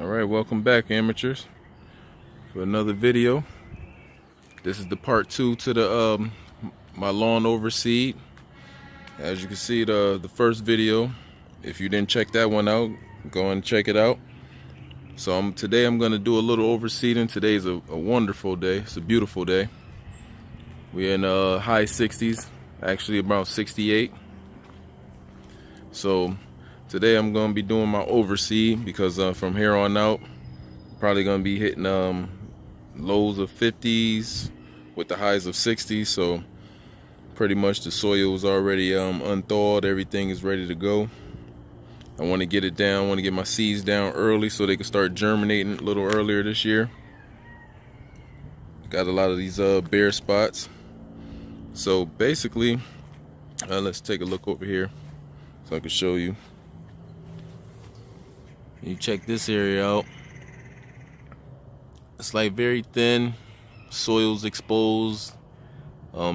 Alright, welcome back, amateurs, for another video. This is the part 2 to the my lawn overseed. As you can see, the first video, if you didn't check that one out, go and check it out. So today I'm going to do a little overseeding. Today's a wonderful day. It's a beautiful day. We're in high 60s, actually about 68. So today I'm going to be doing my overseed because from here on out, probably going to be hitting lows of 50s with the highs of 60s. So pretty much the soil is already unthawed. Everything is ready to go. I want to get it down. I want to get my seeds down early so they can start germinating a little earlier this year. Got a lot of these bare spots. So basically, let's take a look over here so I can show you. You check this area out. It's like very thin, soil's exposed.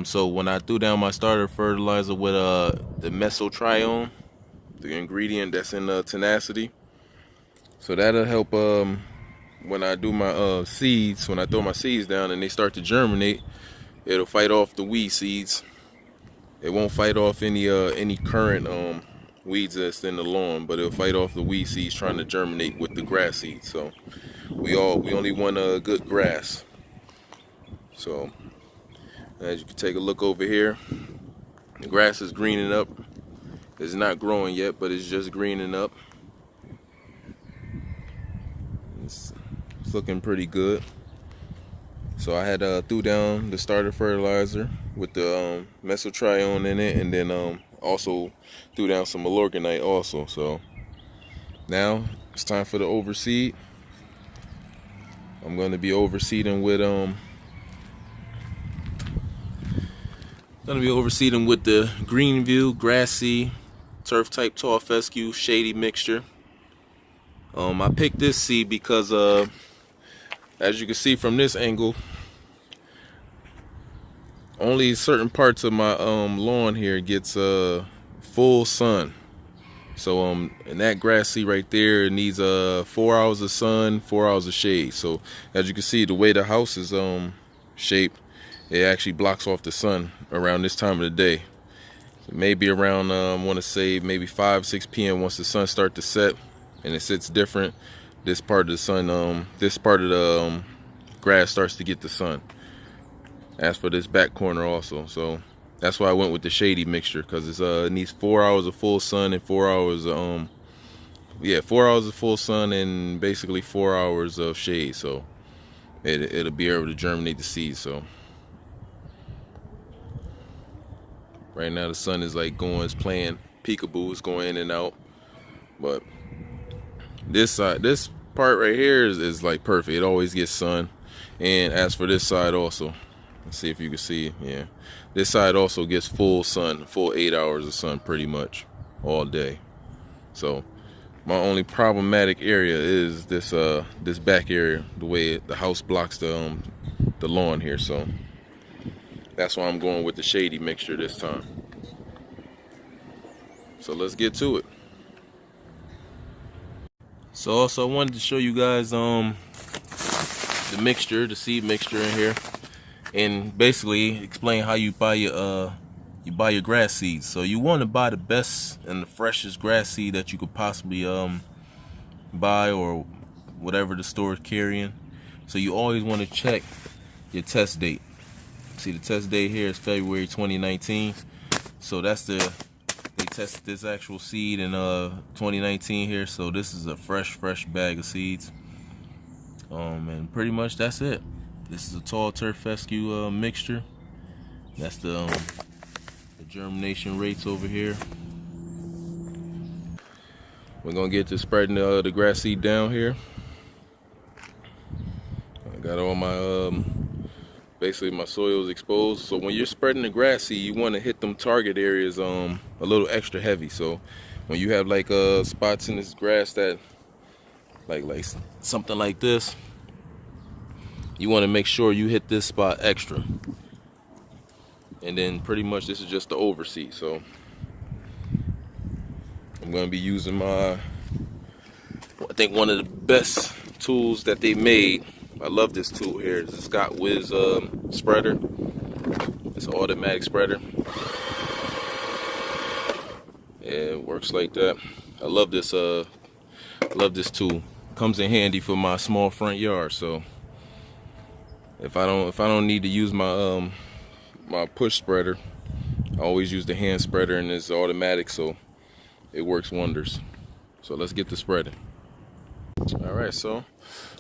So when I threw down my starter fertilizer with the mesotrione, the ingredient that's in tenacity, so that'll help when I do my seeds. When I throw my seeds down and they start to germinate, it'll fight off the weed seeds. It won't fight off any current weeds that's in the lawn, but it'll fight off the weed seeds trying to germinate with the grass seeds. So we only want good grass. So as you can take a look over here, the grass is greening up. It's not growing yet, but it's just greening up. It's looking pretty good. So I had threw down the starter fertilizer with the mesotrione in it, and then also threw down some malorganite also. So now it's time for the overseed. I'm going to be overseeding with the Greenview grassy turf type tall fescue shady mixture. I picked this seed because as you can see from this angle, only certain parts of my lawn here gets full sun. So and that grass seed right there needs 4 hours of sun, 4 hours of shade. So as you can see, the way the house is shaped, it actually blocks off the sun around this time of the day. Maybe around I want to say maybe 5-6 p.m. once the sun starts to set and it sits different, this part of the sun, this part of the grass starts to get the sun. As for this back corner also, so that's why I went with the shady mixture, because it needs 4 hours of full sun and 4 hours 4 hours of full sun and basically 4 hours of shade. So it'll be able to germinate the seeds. So right now the sun is like it's playing peekaboo, it's going in and out. But this side, this part right here is like perfect. It always gets sun. And as for this side also, let's see if you can see, yeah, this side also gets full sun, full 8 hours of sun pretty much all day. So my only problematic area is this this back area, the way the house blocks the lawn here. So that's why I'm going with the shady mixture this time. So let's get to it. So also I wanted to show you guys the mixture, the seed mixture in here, and basically explain how you buy your grass seeds. So you want to buy the best and the freshest grass seed that you could possibly buy, or whatever the store is carrying. So you always want to check your test date. See, the test date here is February 2019. So that's they tested this actual seed in 2019 here. So this is a fresh bag of seeds. And pretty much that's it. This is a tall turf fescue mixture. That's the germination rates over here. We're gonna get to spreading the grass seed down here. I got all my basically my soil is exposed. So when you're spreading the grass seed, you want to hit them target areas a little extra heavy. So when you have like spots in this grass that like something like this, you want to make sure you hit this spot extra. And then pretty much this is just the overseed. So I'm going to be using my, I think one of the best tools that they made. I love this tool here. It's a Scott Wiz spreader. It's an automatic spreader. Yeah, it works like that. I love this tool. Comes in handy for my small front yard. So if I don't need to use my my push spreader, I always use the hand spreader, and it's automatic, so it works wonders. So let's get to spreading. All right, so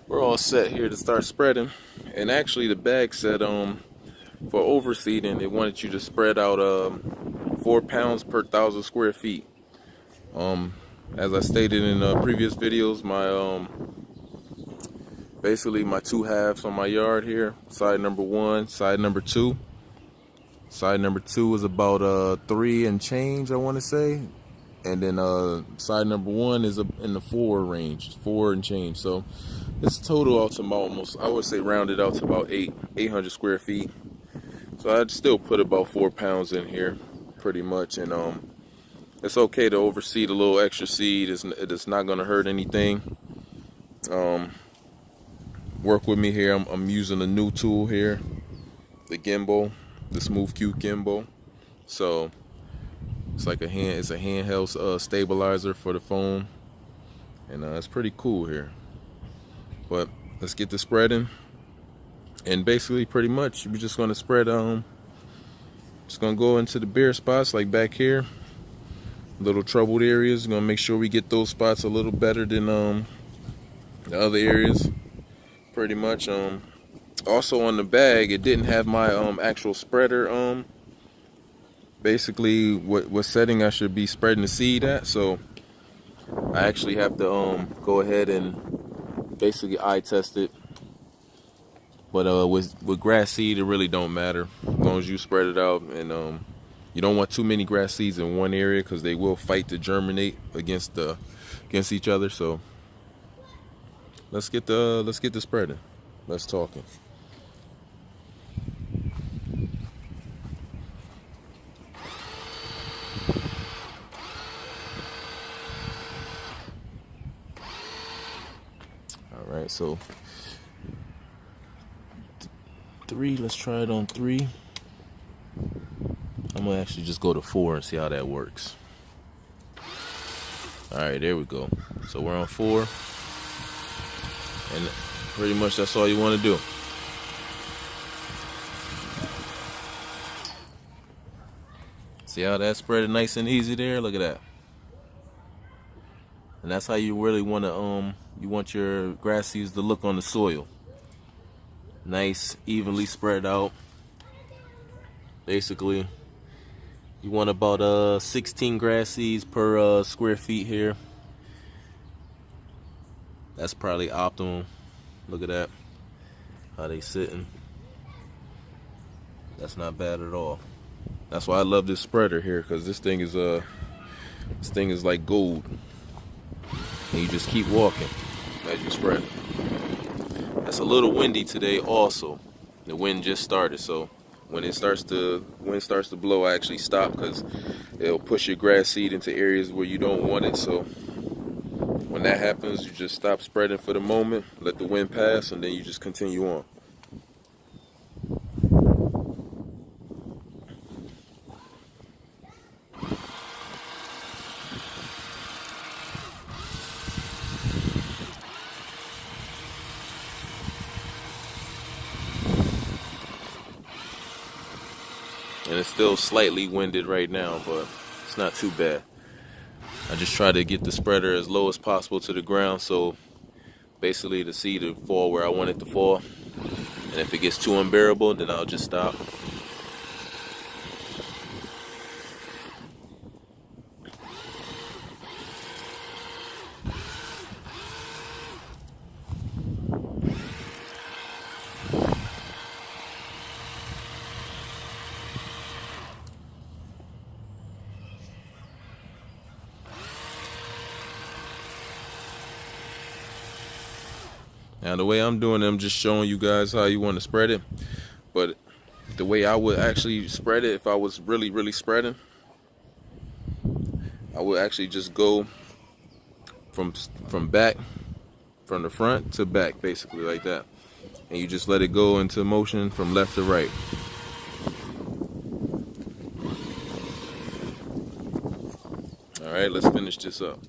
we're all set here to start spreading. And actually the bag said for overseeding they wanted you to spread out 4 pounds per 1,000 square feet. As I stated in previous videos, my basically my 2 halves on my yard here, side number 1, side number 2. Side number 2 is about 3 and change, I want to say, and then side number 1 is in the 4 range, 4 and change. So it's total out to almost, I would say, rounded out to about 800 square feet. So I'd still put about 4 pounds in here, pretty much. And it's okay to overseed a little extra seed. It's not going to hurt anything. Work with me here. I'm using a new tool here, the gimbal, the Smooth Q gimbal. So it's like it's a handheld stabilizer for the phone, and it's pretty cool here. But let's get to spreading. And basically, pretty much, we're just gonna spread. Just gonna go into the bare spots, like back here, little troubled areas. Gonna make sure we get those spots a little better than the other areas. Pretty much. Also on the bag, it didn't have my actual spreader. Basically, what setting I should be spreading the seed at. So I actually have to go ahead and basically eye test it. But with grass seed, it really don't matter as long as you spread it out. And you don't want too many grass seeds in one area, because they will fight to germinate against each other. So let's get the spreading. Let's talking. All right, so 3. Let's try it on 3. I'm gonna actually just go to 4 and see how that works. All right, there we go. So we're on 4, and pretty much that's all you want to do. See how that spread nice and easy there? Look at that. And that's how you really want to you want your grass seeds to look on the soil. Nice, evenly spread out. Basically, you want about 16 grass seeds per square feet here. That's probably optimal. Look at that, how they sitting. That's not bad at all. That's why I love this spreader here, because this thing is like gold. And you just keep walking as you spread. It's a little windy today also. The wind just started, so when wind starts to blow, I actually stop, because it'll push your grass seed into areas where you don't want it. So when that happens, you just stop spreading for the moment, let the wind pass, and then you just continue on. And it's still slightly winded right now, but it's not too bad. I just try to get the spreader as low as possible to the ground, so basically the seed will fall where I want it to fall. And if it gets too unbearable, then I'll just stop. Now the way I'm doing it, I'm just showing you guys how you want to spread it. But the way I would actually spread it, if I was really spreading, I would actually just go from back from the front to back, basically like that. And you just let it go into motion from left to right. All right, let's finish this up.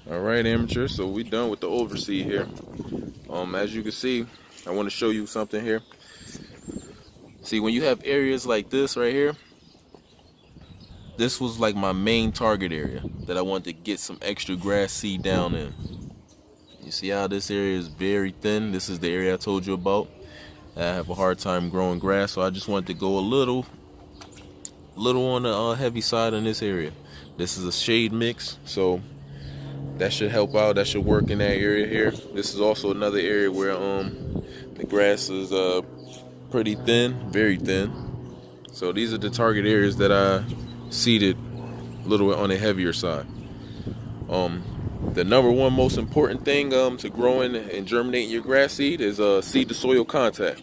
All right, amateur, so we done with the overseed here. As you can see, I want to show you something here. See, when you have areas like this right here, this was like my main target area that I wanted to get some extra grass seed down in. You see how this area is very thin? This is the area I told you about. I have a hard time growing grass, so I just wanted to go a little on the heavy side in this area. This is a shade mix, so that should help out. That should work in that area here. This is also another area where the grass is pretty thin, very thin. So these are the target areas that I seeded a little bit on the heavier side. The number one most important thing to growing and germinating your grass seed is seed to soil contact.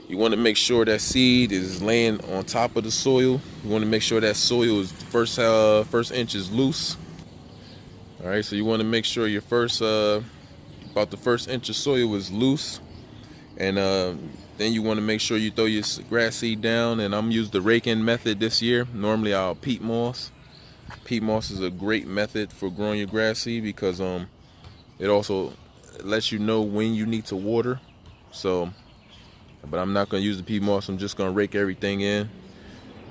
You want to make sure that seed is laying on top of the soil. You want to make sure that soil is first inch is loose. All right, so you want to make sure your about the first inch of soil is loose, and then you want to make sure you throw your grass seed down. And I'm using the rake-in method this year. Normally I'll peat moss. Peat moss is a great method for growing your grass seed because it also lets you know when you need to water. So, but I'm not going to use the peat moss. I'm just going to rake everything in.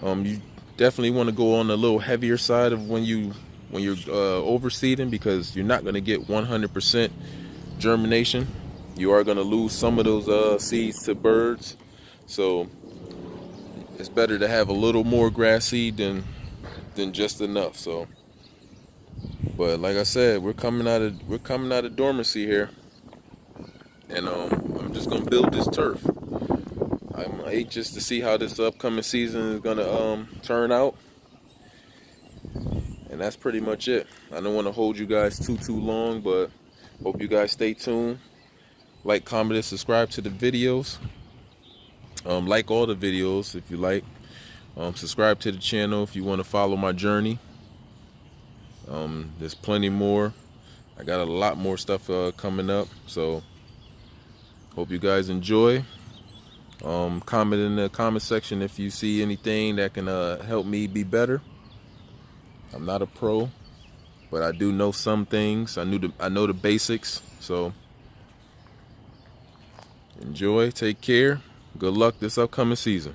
You definitely want to go on the little heavier side of when you're overseeding, because you're not going to get 100% germination. You are going to lose some of those seeds to birds, so it's better to have a little more grass seed than just enough. So, but like I said, we're coming out of dormancy here, and I'm just going to build this turf. I'm anxious to see how this upcoming season is going to turn out. And that's pretty much it. I don't want to hold you guys too long, but hope you guys stay tuned. Like, comment, and subscribe to the videos. Like all the videos if you like. Subscribe to the channel if you want to follow my journey. There's plenty more. I got a lot more stuff coming up, so hope you guys enjoy. Comment in the comment section if you see anything that can help me be better. I'm not a pro, but I do know some things. I know the basics. So enjoy, take care, good luck this upcoming season.